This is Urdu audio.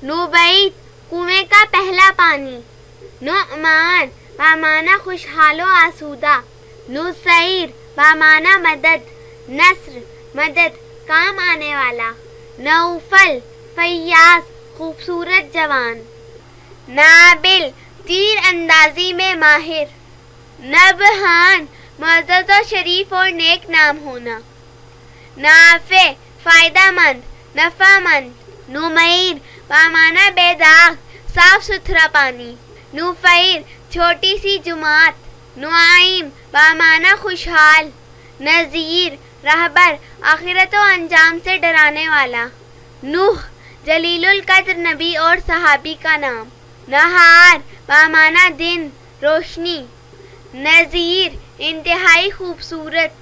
نوبعید کنویں کا پہلا پانی، نعمان بامعنی خوشحال و آسودہ، نصیر بامعنی مدد، نصر مدد کام آنے والا، نوفل فیاض خوبصورت جوان، نابل تیر اندازی میں ماہر، نبہان معزز و شریف اور نیک نام ہونا، نافع فائدہ مند نفع مند، نمیر بامعنی بیداغ صاف ستھرا پانی، نفیر چھوٹی سی جماعت، نعیم بامعنی خوشحال، نذیر رہبر آخرت و انجام سے ڈرانے والا، نوح جلیل القدر نبی اور صحابی کا نام، نہار بامعنی دن روشنی، نذیر انتہائی خوبصورت،